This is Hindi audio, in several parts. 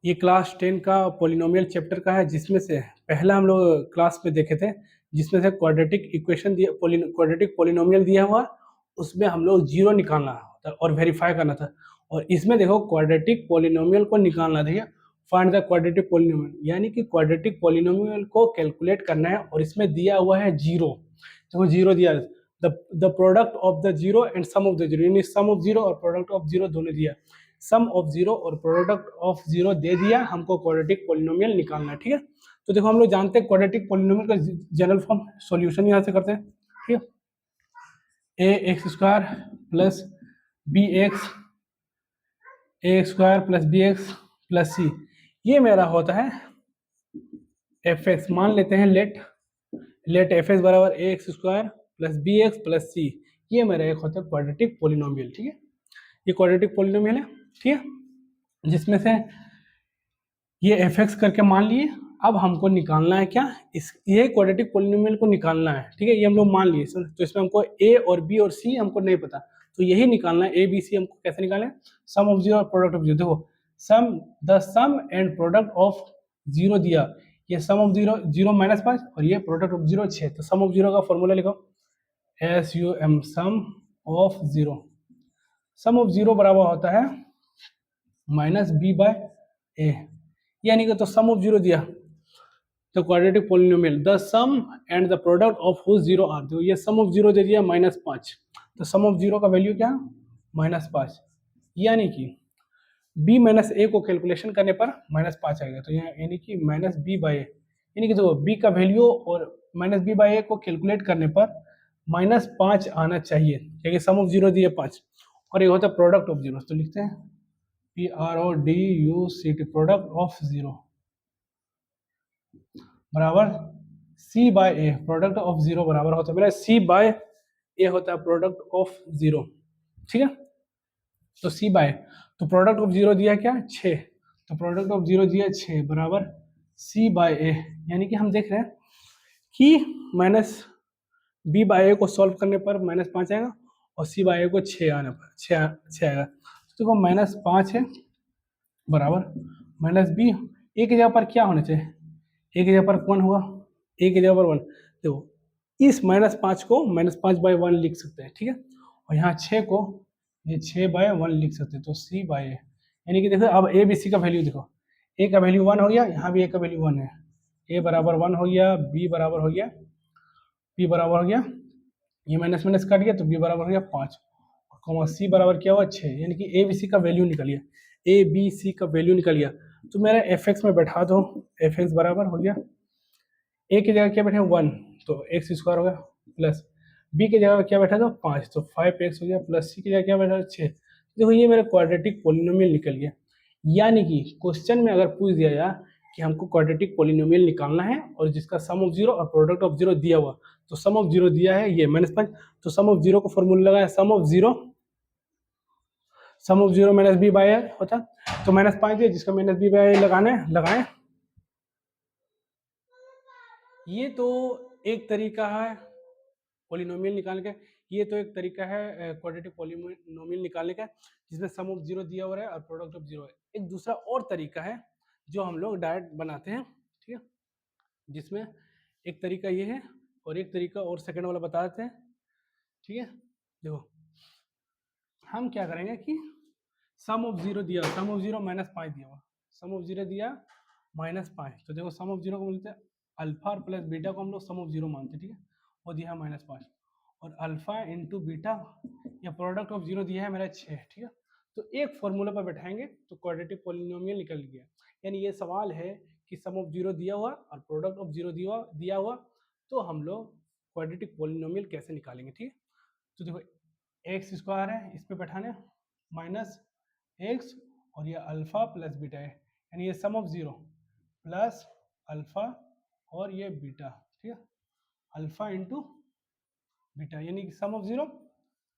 ये क्लास 10 का पॉलिनोमियल चैप्टर का है, जिसमें से पहला हम लोग क्लास में देखे थे, जिसमें से क्वाड्रेटिक इक्वेशन दिया, क्वाड्रेटिक पॉलिनोमियल दिया हुआ, उसमें हम लोग जीरो निकालना था और वेरीफाई करना था। और इसमें देखो क्वाड्रेटिक पॉलिनोमियल को निकालना था, फाइंड द क्वाड्रेटिक पॉलिनोमियल, यानी कि क्वाड्रेटिक पॉलिनोमियल को कैलकुलेट करना है। और इसमें दिया हुआ है जीरो, देखो जीरो दिया है, the product of the zero and sum of the zero, यानी सम ऑफ जीरो और प्रोडक्ट ऑफ जीरो दोनों दिया। सम ऑफ जीरो और प्रोडक्ट ऑफ जीरो दे दिया, हमको क्वाड्रेटिक पॉलिनोमियल निकालना है। ठीक है, तो देखो हम लोग जानते हैं क्वाड्रेटिक पॉलिनोमियल का जनरल फॉर्म सॉल्यूशन यहां से करते हैं। ठीक है, A X square plus B X, A X square plus B X plus C, ये मेरा होता है एफ एक्स। मान लेते हैं लेट एफ एक्स बराबर A X square plus B X plus C, ये मेरा एक होता है क्वाड्रेटिक पॉलिनोमियल। ठीक है, ये क्वाड्रेटिक पॉलिनोमियल है। ठीक है, जिसमें से ये एफ एक्स करके मान लिए। अब हमको निकालना है क्या, इस ये क्वाड्रेटिक पॉलिनोमियल को निकालना है। ठीक है, ये हम लोग मान लिए, तो इसमें हमको ए और बी और सी हमको नहीं पता, तो यही निकालना है। ए बी सी हमको कैसे निकालें, सम ऑफ जीरो और प्रोडक्ट ऑफ जीरो। देखो the sum and product of zero दिया, ये sum of zero zero minus 5 और ये प्रोडक्ट ऑफ जीरो 6, तो सम ऑफ जीरो का फॉर्मूला लिखो S U M, sum of zero. Sum of zero बराबर होता है माइनस बी बाय ए, यानी कि तो सम ऑफ जीरो दिया, तो quadratic polynomial the sum and the product of whose zero are, तो ये सम ऑफ जीरो दे दिया -5, तो सम ऑफ जीरो का वैल्यू क्या, -5, यानी कि b माइनस ए को कैलकुलेशन करने पर -5 आएगा, तो यहाँ यानी कि माइनस बी बाई ए, यानी कि देखो b का वैल्यू और माइनस बी बाई ए को कैलकुलेट करने पर -5 आना चाहिए, क्योंकि सम ऑफ जीरो दिए 5 और ये होता है प्रोडक्ट ऑफ जीरो, तो लिखते हैं PRODUCT, प्रोडक्ट ऑफ जीरो बराबर C by A, product of zero बराबर होता है मेरा सी बाय ए होता है प्रोडक्ट ऑफ जीरो। ठीक है, तो सी बाय, तो प्रोडक्ट ऑफ जीरो दिया क्या 6, तो प्रोडक्ट ऑफ जीरो दिया 6 बराबर सी बाय ए, यानी कि हम देख रहे हैं कि माइनस बी बाय ए को सॉल्व करने पर -5 आएगा और सी बाय ए को 6 आने पर 6 आएगा, तो देखो -5 है बराबर माइनस बी, ए की जगह पर क्या होना चाहिए, ए की जगह पर 1 हुआ, ए की जगह पर 1, देखो इस -5 को -5/1 लिख सकते हैं। ठीक है, और यहाँ 6 को ये 6/1 लिख सकते हैं, तो सी बाय ए, यानी कि देखो अब ए बी सी का वैल्यू देखो, ए का वैल्यू 1 हो गया, यहाँ भी ए का वैल्यू 1 है, ए बराबर 1 हो गया, बी बराबर हो गया, बी बराबर हो गया, ये माइनस माइनस कट गया, तो बी बराबर हो गया 5, कॉमा सी बराबर क्या हुआ 6, यानी कि ए बी सी का वैल्यू निकल गया, ए बी सी का वैल्यू निकल गया। तो मेरा एफ एक्स में बैठा दो, एफ एक्स बराबर हो गया ए की जगह क्या बैठे 1, तो एक्स स्क्वायर हो गया, प्लस बी की जगह क्या बैठा था 5, तो 5x हो गया, प्लस सी की जगह क्या बैठा 6। देखो ये मेरा क्वाड्रेटिक पॉलिनोमियल निकल गया, यानी कि क्वेश्चन में अगर पूछ दिया जाए कि हमको क्वाड्रेटिक पॉलिनोमियल निकालना है और जिसका सम ऑफ जीरो और प्रोडक्ट ऑफ जीरो दिया हुआ, तो सम ऑफ जीरो दिया है ये -5, तो सम ऑफ जीरो को फॉर्मूला लगाया, sum of zero minus B by होता, तो -5 दिया, जिसका माइनस बी बाय लगाना है लगाएं। ये तो एक तरीका है पॉलिनोमियल निकालने का, ये तो एक तरीका है क्वाड्रेटिक पॉलिनोमियल निकालने का, जिसमें सम ऑफ जीरो दिया हुआ है और प्रोडक्ट ऑफ जीरो है। एक दूसरा और तरीका है जो हम लोग डायरेक्ट बनाते हैं, ठीक है, जिसमें एक तरीका ये है और एक तरीका और सेकंड वाला बता देते हैं। ठीक है, देखो हम क्या करेंगे कि सम ऑफ जीरो दिया, सम ऑफ जीरो -5 दिया हुआ, सम ऑफ जीरो दिया -5, तो देखो सम ऑफ जीरो को बोलते हैं अल्फा और प्लस बीटा को हम लोग सम ऑफ जीरो मानते हैं। ठीक है, और दिया -5 और अल्फा इंटू बीटा या प्रोडक्ट ऑफ जीरो दिया है मेरा 6। ठीक है, तो एक फॉर्मूला पर बैठाएंगे तो क्वाड्रेटिक पॉलिनोमियल निकल गया। यानी ये सवाल है कि सम ऑफ जीरो दिया हुआ और प्रोडक्ट ऑफ जीरो दिया हुआ, तो हम लोग क्वाड्रेटिक पॉलिनोमियल कैसे निकालेंगे। ठीक है, तो देखो एक्स स्क्वायर है, इस पे बैठाने माइनस एक्स और ये अल्फा प्लस बीटा है, यानी ये sum of zero plus alpha और ये बीटा। ठीक है, अल्फा इंटू बीटा, यानी कि sum of zero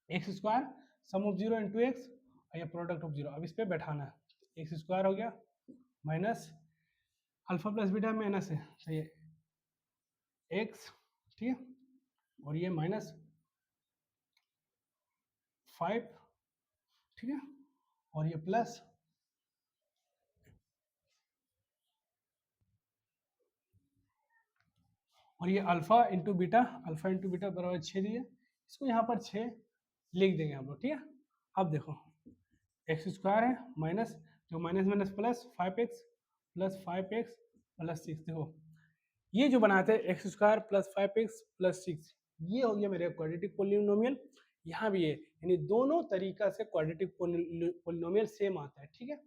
X square, sum of zero into X और ये प्रोडक्ट ऑफ जीरो। अब इस पे बैठाना है, एक्स स्क्वायर हो गया minus alpha plus beta minus है, तो ये एक्स, ठीक है, और ये -5, ठीक है, और ये प्लस और ये अल्फा इंटू बीटा बराबर 6 दिए, इसको यहाँ पर 6 लिख देंगे हम लोग, ठीक है। अब देखो एक्स स्क्वायर है माइनस, जो minus minus plus 5x plus 5x plus 6, देखो ये जो बनाए थे x square plus 5x plus 6, ये हो गया मेरे क्वाड्रेटिक पोलिनोमियल। यहाँ भी है, यानी दोनों तरीका से क्वाड्रेटिक पोलिनोमियल सेम आता है, ठीक है।